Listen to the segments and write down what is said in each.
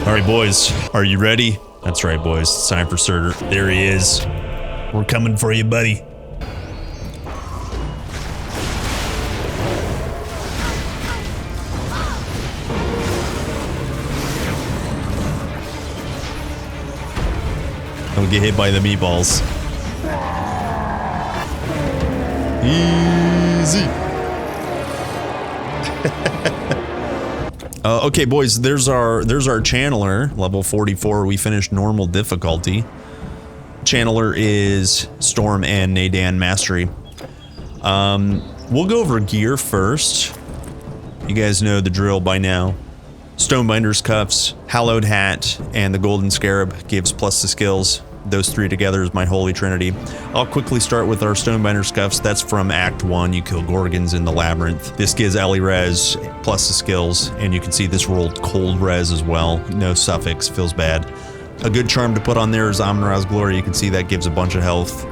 All right, boys, are you ready? That's right, boys. It's time for Surtur. There he is. We're coming for you, buddy. Don't get hit by the meatballs. Easy. Okay, boys, there's our channeler, level 44. We finished normal difficulty. Channeler is Storm and Naan Mastery. We'll go over gear first. You guys know the drill by now. Stonebinder's Cuffs, Hallowed Hat, and the Golden Scarab gives plus the skills. Those three together is my holy trinity. I'll quickly start with our Stonebinder's Cuffs. That's from Act 1. You kill Gorgons in the Labyrinth. This gives Ellie Res plus the skills, and you can see this rolled cold res as well. No suffix, feels bad. A good charm to put on there is Amun-Ra's Glory. You can see that gives a bunch of health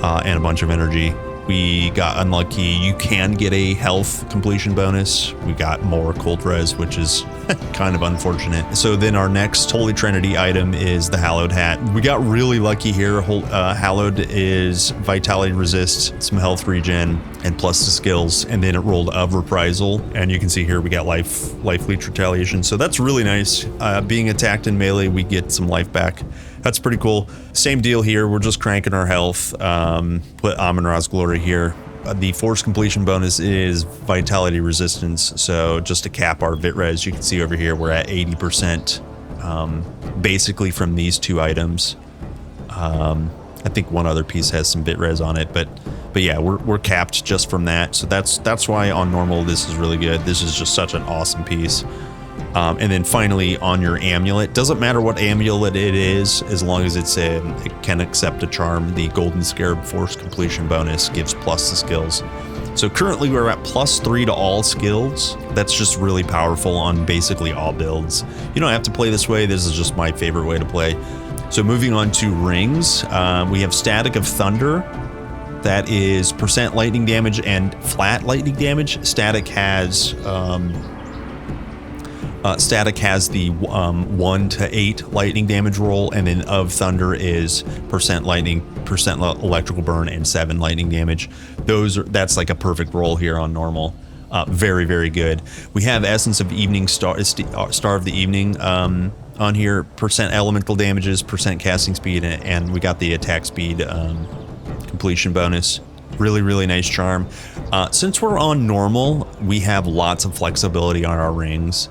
and a bunch of energy. We got unlucky. You can get a health completion bonus. We got more cold res, which is kind of unfortunate. So then our next Holy Trinity item is the Hallowed Hat. We got really lucky here. Hallowed is Vitality Resist, some health regen, and plus the skills. And then it rolled of Reprisal. And you can see here we got life leech retaliation. So that's really nice. Being attacked in melee, we get some life back. That's pretty cool. Same deal here. We're just cranking our health. Put Amun-Ra's Glory here. The force completion bonus is vitality resistance. So just to cap our vit res, you can see over here we're at 80%. Basically from these two items. I think one other piece has some vit res on it, but yeah, we're capped just from that. So that's why on normal this is really good. This is just such an awesome piece. And then finally on your amulet, doesn't matter what amulet it is, as long as it can accept a charm. The Golden Scarab Force Completion bonus gives plus the skills. So currently we're at +3 to all skills. That's just really powerful on basically all builds. You don't have to play this way. This is just my favorite way to play. So moving on to rings, we have Static of Thunder. That is % lightning damage and flat lightning damage. Static has the 1 to 8 lightning damage roll, and then of Thunder is % lightning, % electrical burn, and 7 lightning damage. That's like a perfect roll here on normal. Very, very good. We have Essence of Evening, Star of the Evening on here. % elemental damages, % casting speed, and we got the attack speed completion bonus. Really, really nice charm. Since we're on normal, we have lots of flexibility on our rings.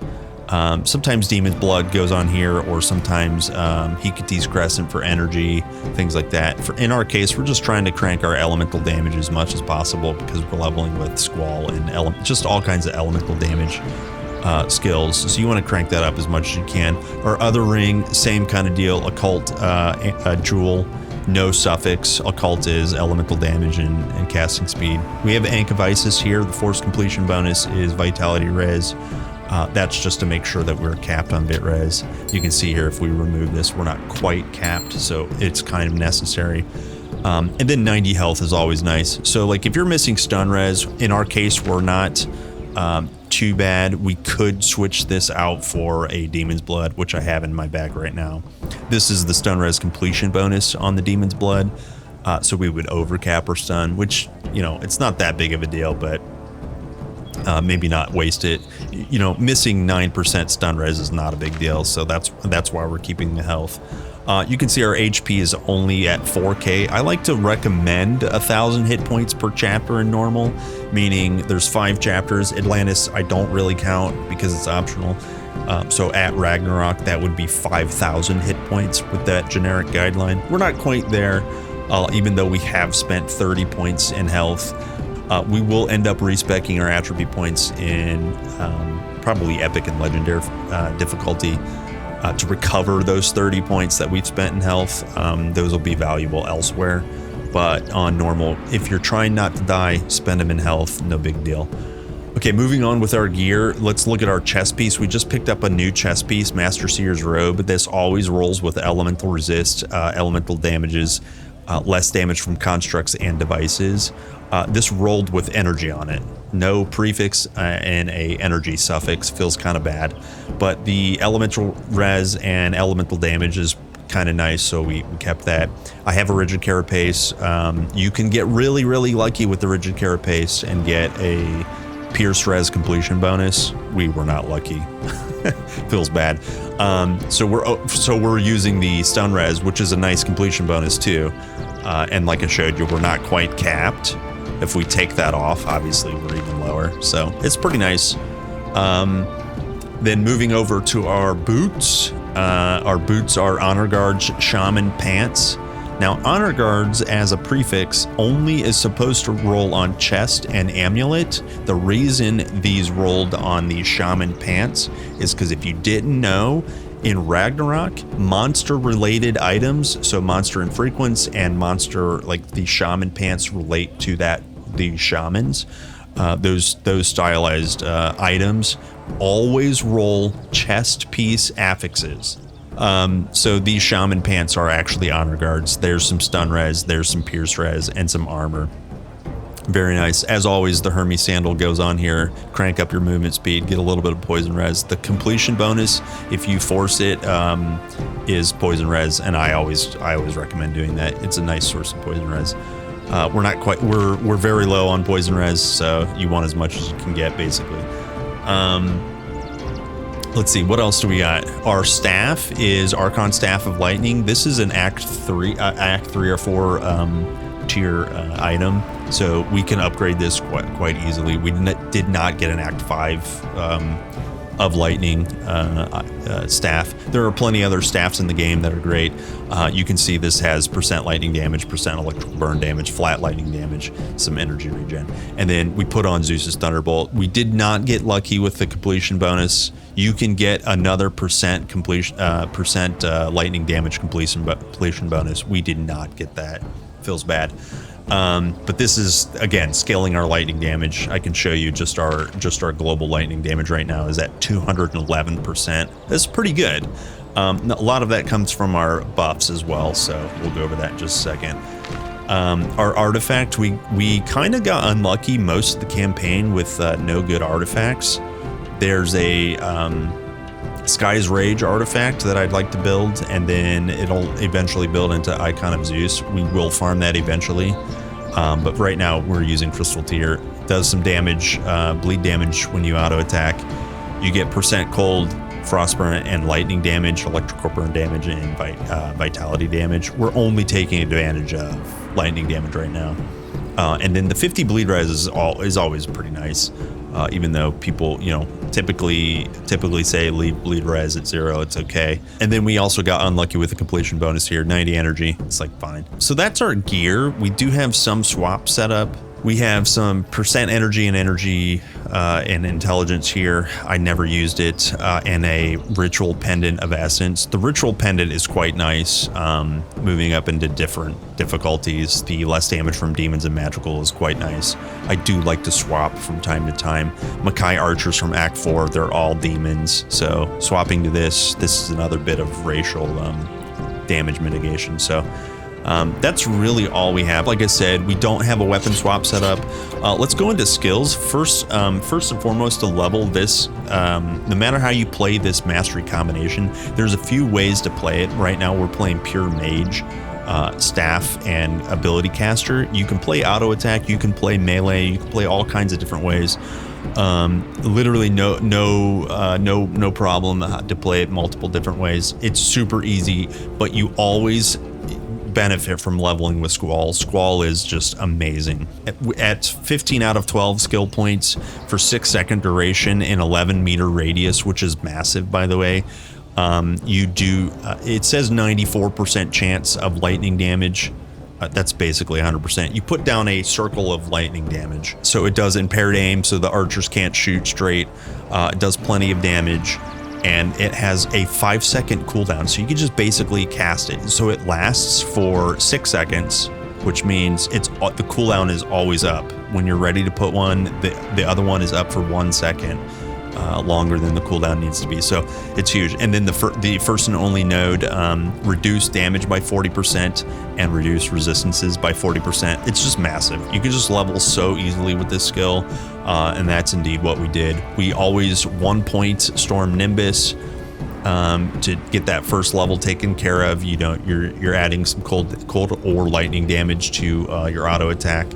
Sometimes Demon's Blood goes on here, or sometimes Hecate's Crescent for energy, things like that. In our case, we're just trying to crank our elemental damage as much as possible because we're leveling with Squall and just all kinds of elemental damage skills. So you want to crank that up as much as you can. Our other ring, same kind of deal. Occult Jewel, no suffix. Occult is elemental damage and casting speed. We have Ankh of Isis here. The force completion bonus is Vitality Res. That's just to make sure that we're capped on bit res. You can see here if we remove this, we're not quite capped, so it's kind of necessary. And then 90 health is always nice. So like if you're missing stun res, in our case we're not too bad. We could switch this out for a Demon's Blood, which I have in my bag right now. This is the stun res completion bonus on the Demon's Blood. So we would overcap or stun, which, you know, it's not that big of a deal, but maybe not waste it. You know, missing 9% stun res is not a big deal, so that's why we're keeping the health. You can see our HP is only at 4k. I like to recommend 1,000 hit points per chapter in normal, meaning there's 5 chapters. Atlantis I don't really count because it's optional. So at Ragnarok that would be 5,000 hit points with that generic guideline. We're not quite there, even though we have spent 30 points in health. We will end up respeccing our attribute points in probably epic and legendary difficulty to recover those 30 points that we've spent in health. Those will be valuable elsewhere, but on normal, if you're trying not to die, spend them in health, no big deal. Okay, moving on with our gear, let's look at our chest piece. We just picked up a new chest piece, Master Seer's Robe. This always rolls with elemental resist, elemental damages, less damage from constructs and devices. This rolled with energy on it. No prefix and a energy suffix. Feels kind of bad, but the elemental res and elemental damage is kind of nice, so we kept that. I have a rigid carapace. You can get really, really lucky with the rigid carapace and get a pierce res completion bonus. We were not lucky. Feels bad. So we're using the stun res, which is a nice completion bonus too. And like I showed you, we're not quite capped. If we take that off, obviously we're even lower. So it's pretty nice. Then moving over to our boots. Our boots are Honor Guards Shaman Pants. Now, Honor Guards as a prefix only is supposed to roll on chest and amulet. The reason these rolled on the Shaman Pants is because if you didn't know, in Ragnarok, monster-related items, so monster infrequence and monster, like the Shaman Pants relate to the shamans. Those stylized items always roll chest piece affixes. So these Shaman Pants are actually Honor Guards. There's some stun res, there's some pierce res, and some armor. Very nice. As always, the Hermes Sandal goes on here. Crank up your movement speed, get a little bit of poison res. The completion bonus, if you force it, is poison res, and I always recommend doing that. It's a nice source of poison res. We're very low on poison res, so you want as much as you can get, basically. Let's see, what else do we got? Our staff is Archon Staff of Lightning. This is an Act 3 or 4 tier item, so we can upgrade this quite easily. We did not get an Act 5 of Lightning staff. There are plenty other staffs in the game that are great. You can see this has % lightning damage, % electrical burn damage, flat lightning damage, some energy regen. And then we put on Zeus's Thunderbolt. We did not get lucky with the completion bonus. You can get another % completion, lightning damage completion bonus. We did not get that. Feels bad. But this is, again, scaling our lightning damage. I can show you just our global lightning damage right now is at 211%. That's pretty good. A lot of that comes from our buffs as well, so we'll go over that in just a second. Our artifact, we kind of got unlucky most of the campaign with no good artifacts. There's a Sky's Rage artifact that I'd like to build, and then it'll eventually build into Icon of Zeus. We will farm that eventually, but right now we're using Crystal Tear. Does some damage, bleed damage when you auto attack. You get % cold, frostburn, and lightning damage, electrical burn damage, and vitality damage. We're only taking advantage of lightning damage right now. And then the 50 bleed res is always pretty nice. Even though people, typically say leave bleed res at 0, it's okay. And then we also got unlucky with the completion bonus here, 90 energy. It's like fine. So that's our gear. We do have some swap set up. We have some % energy and intelligence here. I never used it, and a ritual pendant of essence. The ritual pendant is quite nice, moving up into different difficulties. The less damage from demons and magical is quite nice. I do like to swap from time to time. Makai archers from Act 4, they're all demons. So swapping to this is another bit of racial damage mitigation. So that's really all we have. Like I said, we don't have a weapon swap set up. Let's go into skills. First and foremost, to level this, no matter how you play this mastery combination, there's a few ways to play it. Right now we're playing pure mage, staff, and ability caster. You can play auto attack, you can play melee, you can play all kinds of different ways. Literally no problem to play it multiple different ways. It's super easy, but you always benefit from leveling with Squall. Squall is just amazing. At 15 out of 12 skill points for 6-second duration in 11-meter radius, which is massive, by the way, you do, it says 94% chance of lightning damage. That's basically 100%. You put down a circle of lightning damage. So it does impaired aim, so the archers can't shoot straight. It does plenty of damage. And it has a 5-second cooldown, so you can just basically cast it. So it lasts for 6 seconds, which means the cooldown is always up. When you're ready to put one, the other one is up for 1 second. longer than the cooldown needs to be. So it's huge. And then the first and only node, reduce damage by 40% and reduce resistances by 40%. It's just massive. You can just level so easily with this skill, and that's indeed what we did. We always 1 point Storm Nimbus to get that first level taken care of. You know, you're adding some cold or lightning damage to your auto attack,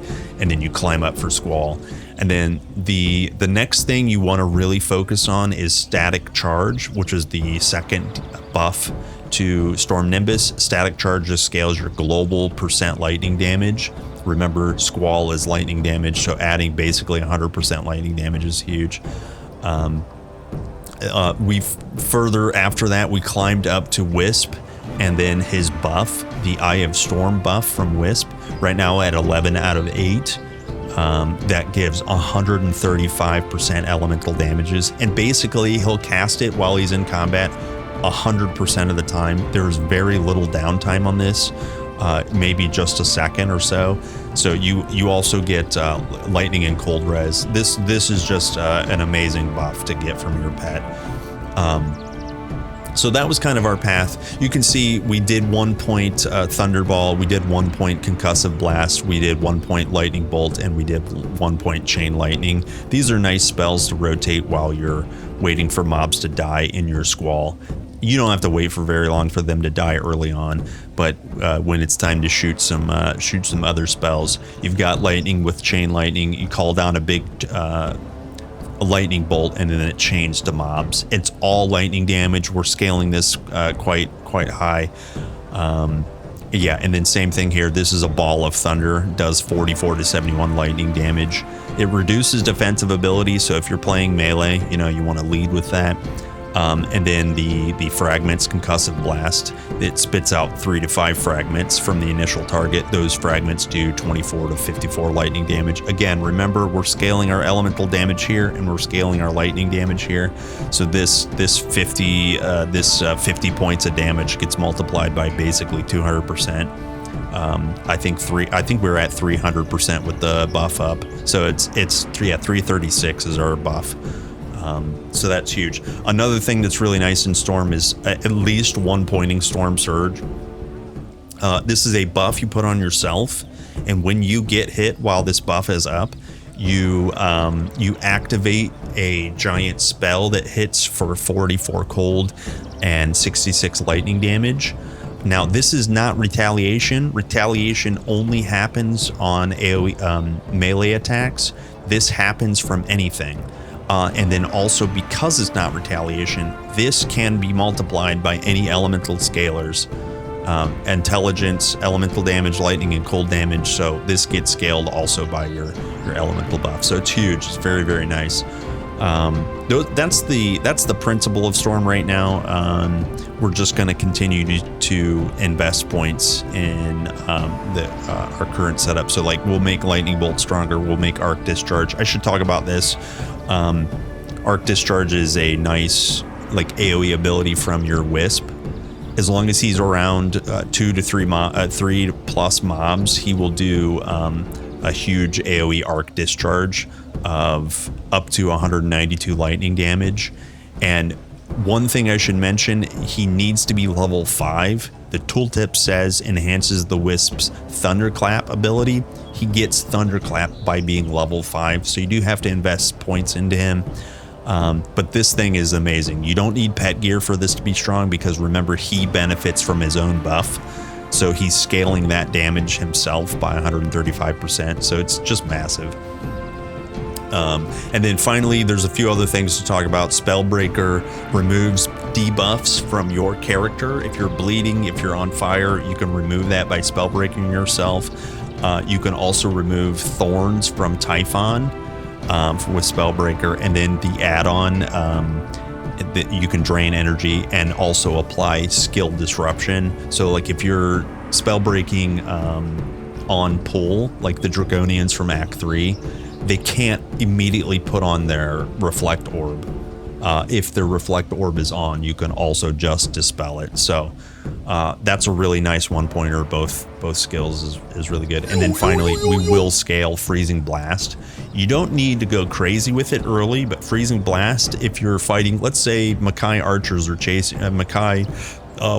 and then you climb up for Squall. And then the next thing you want to really focus on is Static Charge, which is the second buff to Storm Nimbus. Static Charge just scales your global percent lightning damage. Remember, Squall is lightning damage, so adding basically 100% lightning damage is huge. We further after that, we climbed up to Wisp, and then his buff, the Eye of Storm buff from Wisp, right now at 11 out of 8. That gives 135% elemental damages, and basically he'll cast it while he's in combat 100% of the time. There's very little downtime on this, maybe just a second or so. So you also get lightning and cold res. This is just an amazing buff to get from your pet. So that was kind of our path. You can see we did 1 point Thunderball, we did 1 point Concussive Blast, we did 1 point Lightning Bolt, and we did 1 point Chain Lightning. These are nice spells to rotate while you're waiting for mobs to die in your Squall. You don't have to wait for very long for them to die early on, but when it's time to shoot some other spells, you've got Lightning with Chain Lightning. You call down a big a lightning bolt, and then it chains to mobs. It's all lightning damage. We're scaling this quite high. Yeah, and then same thing here. This is a ball of thunder, does 44 to 71 lightning damage. It reduces defensive ability, so if you're playing melee, you know, you want to lead with that. And then the fragments, Concussive Blast, it spits out 3 to 5 fragments from the initial target. Those fragments do 24 to 54 lightning damage. Again, remember, we're scaling our elemental damage here, and we're scaling our lightning damage here. So this 50 points of damage gets multiplied by basically 200%. I think we're at 300% with the buff up. So it's 336 is our buff. So that's huge. Another thing that's really nice in Storm is at least 1 pointing Storm Surge. This is a buff you put on yourself, and when you get hit while this buff is up, you activate a giant spell that hits for 44 cold and 66 lightning damage. Now, this is not retaliation. Retaliation only happens on AoE melee attacks. This happens from anything. And then also, because it's not retaliation, this can be multiplied by any elemental scalars. Intelligence, elemental damage, lightning, and cold damage. So this gets scaled also by your elemental buff. So it's huge. It's very, very nice. That's the principle of Storm right now. We're just going to continue to invest points in our current setup. So like, we'll make Lightning Bolt stronger. We'll make Arc Discharge. I should talk about this. Arc Discharge is a nice like AoE ability from your Wisp. As long as he's around 2 to 3 plus mobs, he will do a huge AoE Arc Discharge of up to 192 lightning damage. And one thing I should mention, he needs to be level 5. The tooltip says enhances the Wisp's Thunderclap ability. He gets Thunderclap by being level 5, so you do have to invest points into him. But this thing is amazing. You don't need pet gear for this to be strong, because remember, he benefits from his own buff. So he's scaling that damage himself by 135%. So it's just massive. And then finally, there's a few other things to talk about. Spellbreaker removes debuffs from your character. If you're bleeding, if you're on fire, you can remove that by spellbreaking yourself. You can also remove thorns from Typhon with Spellbreaker, and then the add-on that you can drain energy and also apply skill disruption. So like if you're spellbreaking on pull, like the Draconians from Act 3, they can't immediately put on their Reflect Orb. If their Reflect Orb is on, you can also just dispel it. So That's a really nice one pointer. Both skills is really good. And then finally, we will scale Freezing Blast. You don't need to go crazy with it early, but Freezing Blast, if you're fighting, let's say Makai archers are chasing, Makai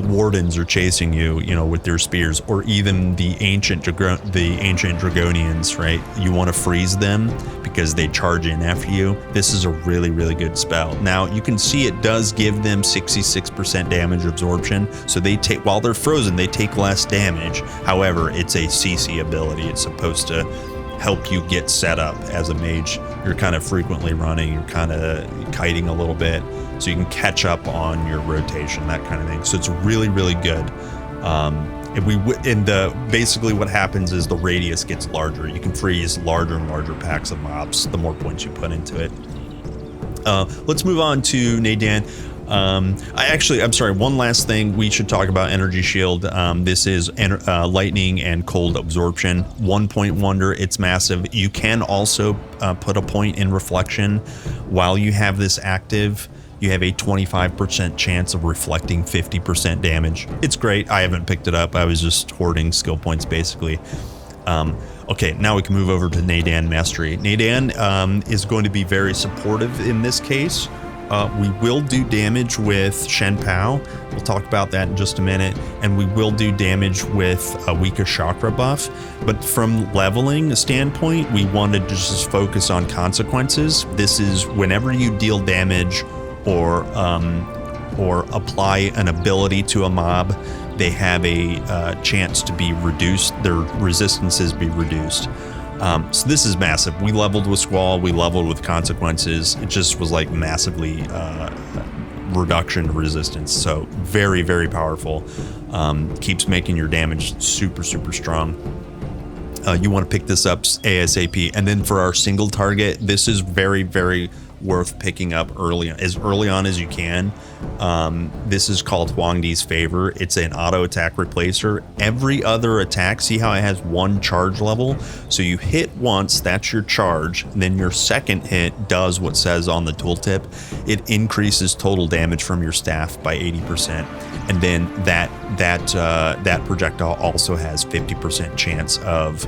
wardens are chasing you, with their spears, or even the ancient Dragonians, right? You want to freeze them because they charge in after you. This is a really, really good spell. Now you can see it does give them 66% damage absorption, so they take, while they're frozen, they take less damage. However, it's a CC ability. It's supposed to help you get set up as a mage. You're kind of frequently running, you're kind of kiting a little bit, so you can catch up on your rotation, that kind of thing. So it's really, really good. Basically what happens is the radius gets larger. You can freeze larger and larger packs of mobs the more points you put into it. Let's move on to Naan. I'm sorry, one last thing we should talk about Energy Shield. This is lightning and cold absorption. 1 point wonder, it's massive. You can also put a point in reflection. While you have this active, you have a 25% chance of reflecting 50% damage. It's great. I haven't picked it up. I was just hoarding skill points basically. Okay, now we can move over to Naan Mastery. Naan is going to be very supportive in this case. We will do damage with Shen Pao. We'll talk about that in just a minute. And we will do damage with a weaker chakra buff. But from leveling standpoint, we wanted to just focus on consequences. This is whenever you deal damage or apply an ability to a mob, they have a chance to be reduced. Their resistances be reduced. So this is massive. We leveled with Squall, we leveled with consequences. It just was like massively reduction to resistance. So very, very powerful. Keeps making your damage super, super strong. You want to pick this up ASAP. And then for our single target, this is very, very worth picking up early on as you can. This is called Hangds Favor. It's an auto attack replacer. Every other attack, see how it has one charge level? So you hit once, that's your charge. Then your second hit does what says on the tooltip. It increases total damage from your staff by 80%. And then that projectile also has 50% chance of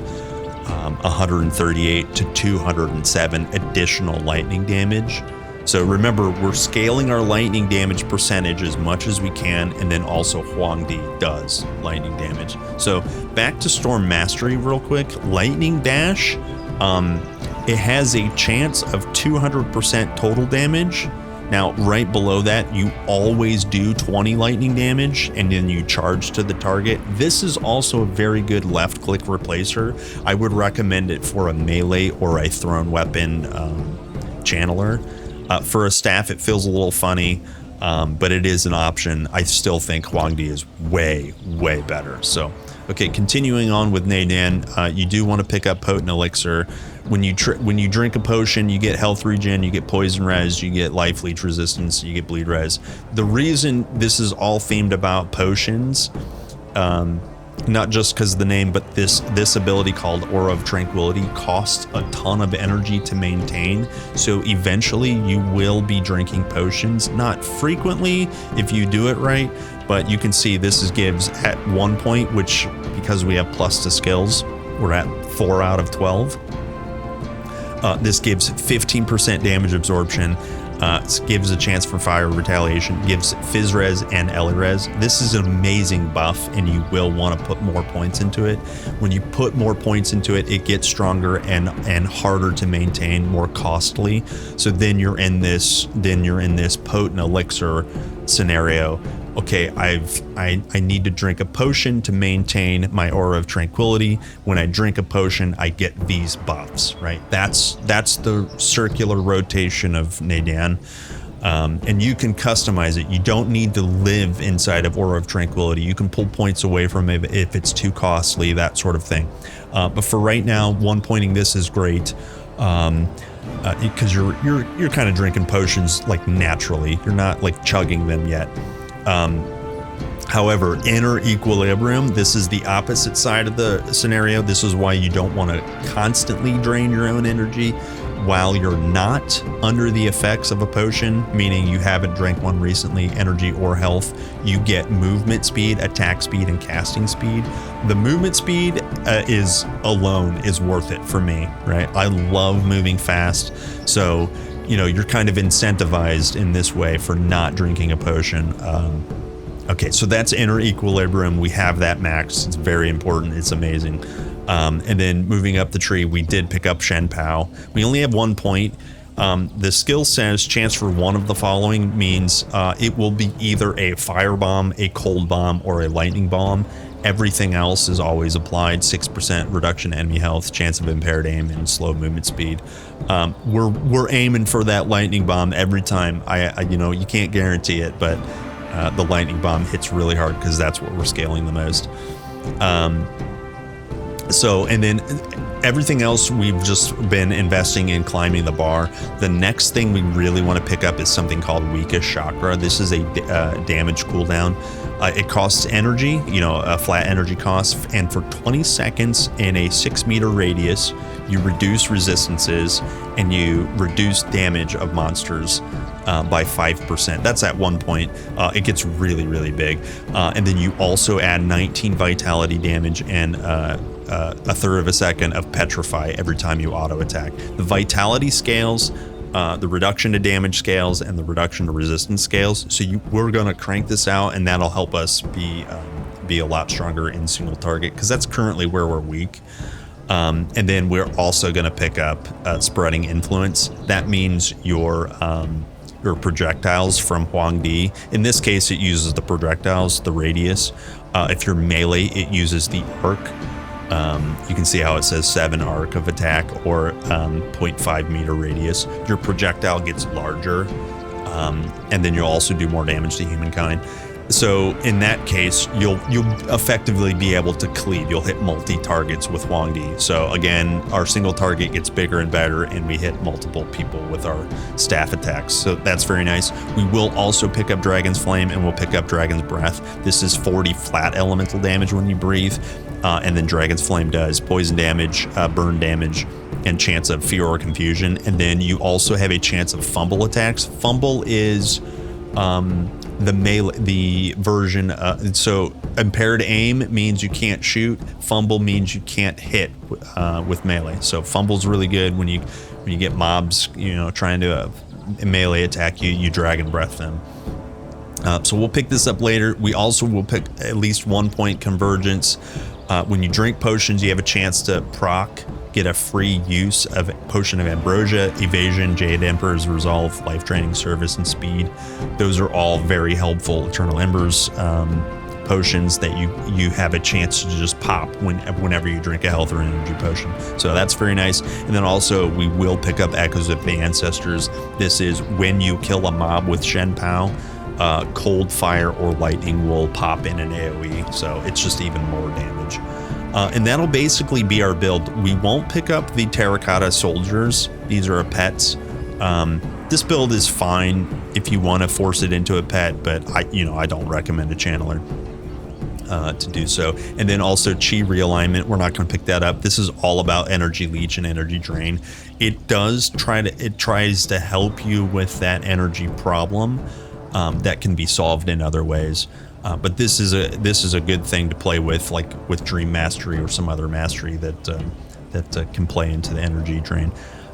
138 to 207 additional lightning damage. So remember, we're scaling our lightning damage percentage as much as we can, and then also Huangdi does lightning damage. So back to Storm Mastery real quick. Lightning Dash, it has a chance of 200% total damage. Now, right below that, you always do 20 lightning damage, and then you charge to the target. This is also a very good left-click replacer. I would recommend it for a melee or a thrown weapon channeler. For a staff, it feels a little funny, but it is an option. I still think Huangdi is way, way better. So, okay, continuing on with Naan, you do want to pick up Potent Elixir. When you drink a potion, you get health regen, you get poison res, you get life leech resistance, you get bleed res. The reason this is all themed about potions, not just because of the name, but this ability called Aura of Tranquility costs a ton of energy to maintain. So eventually you will be drinking potions, not frequently if you do it right, but you can see this gives at 1 point, which because we have plus to skills, we're at 4 out of 12. This gives 15% damage absorption, gives a chance for fire retaliation, gives Fizz Res and Ellie Res. This is an amazing buff, and you will want to put more points into it. When you put more points into it, it gets stronger and harder to maintain, more costly. So then you're in this potent elixir scenario. Okay, I need to drink a potion to maintain my Aura of Tranquility. When I drink a potion, I get these buffs, right? That's the circular rotation of Naan. And you can customize it. You don't need to live inside of Aura of Tranquility. You can pull points away from it if it's too costly, that sort of thing. But for right now, one pointing this is great. Because you're kind of drinking potions like naturally. You're not like chugging them yet. However, inner equilibrium, this is the opposite side of the scenario. This is why you don't want to constantly drain your own energy. while you're not under the effects of a potion, meaning you haven't drank one recently, energy or health, you get movement speed, attack speed, and casting speed. The movement speed is worth it for me, right? I love moving fast. So, you know, you're kind of incentivized in this way for not drinking a potion. Okay, so that's inner equilibrium. We have that max. It's very important. It's amazing. And then moving up the tree, we did pick up Shen Pao. We only have 1 point. The skill says chance for one of the following means it will be either a firebomb, a cold bomb, or a lightning bomb. Everything else is always applied. 6% reduction to enemy health, chance of impaired aim, and slow movement speed. We're aiming for that lightning bomb every time. I you know, you can't guarantee it, but the lightning bomb hits really hard because that's what we're scaling the most. So, and then everything else we've just been investing in climbing the bar. The next thing we really want to pick up is something called Weakest Chakra. This is a damage cooldown. It costs energy, you know, a flat energy cost, and for 20 seconds in a 6-meter radius, you reduce resistances and you reduce damage of monsters by 5%. That's at 1 point. It gets really, really big. And then you also add 19 vitality damage and a third of a second of petrify every time you auto attack. The vitality scales, the reduction to damage scales, and the reduction to resistance scales. So we're going to crank this out, and that'll help us be a lot stronger in single target, because that's currently where we're weak. And then we're also going to pick up spreading influence. That means your projectiles from Hangdi. In this case, it uses the projectiles, the radius. If you're melee, it uses the arc. You can see how it says 7 arc of attack, or 0.5 meter radius. Your projectile gets larger, and then you'll also do more damage to humankind. So in that case, you'll effectively be able to cleave. You'll hit multi-targets with Hangdi. So again, our single target gets bigger and better, and we hit multiple people with our staff attacks. So that's very nice. We will also pick up Dragon's Flame, and we'll pick up Dragon's Breath. This is 40 flat elemental damage when you breathe. And then Dragon's Flame does poison damage, burn damage, and chance of fear or confusion. And then you also have a chance of fumble attacks. Fumble is the version. So impaired aim means you can't shoot. Fumble means you can't hit with melee. So fumble's really good when you get mobs, you know, trying to melee attack you. You Dragon Breath them. So we'll pick this up later. We also will pick at least 1 point Convergence. When you drink potions, you have a chance to get a free use of Potion of Ambrosia, Evasion, Jade Emperor's Resolve, Life Training, Service, and Speed. Those are all very helpful Eternal Embers potions that you have a chance to just pop whenever you drink a health or energy potion. So that's very nice. And then also we will pick up Echoes of the Ancestors. This is when you kill a mob with Shen Pao, cold, fire, or lightning will pop in an AoE, so it's just even more damage. And that'll basically be our build. We won't pick up the Terracotta Soldiers. These are pets. This build is fine if you want to force it into a pet, but I don't recommend a channeler to do so. And then also Chi realignment, we're not going to pick that up. This is all about energy leech and energy drain. It tries to help you with that energy problem. That can be solved in other ways, but this is a good thing to play with, like with Dream Mastery or some other mastery that can play into the energy drain.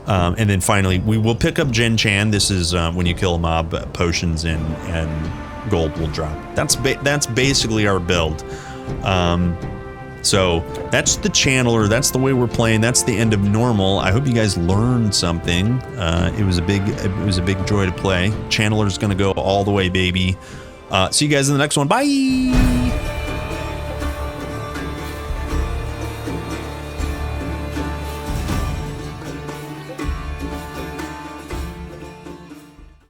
And then finally, we will pick up Jin Chan. This is when you kill a mob, potions and gold will drop. That's basically our build. So that's the channeler. That's the way we're playing. That's the end of normal. I hope you guys learned something. It was a big joy to play. Channeler's gonna go all the way, baby. See you guys in the next one. Bye.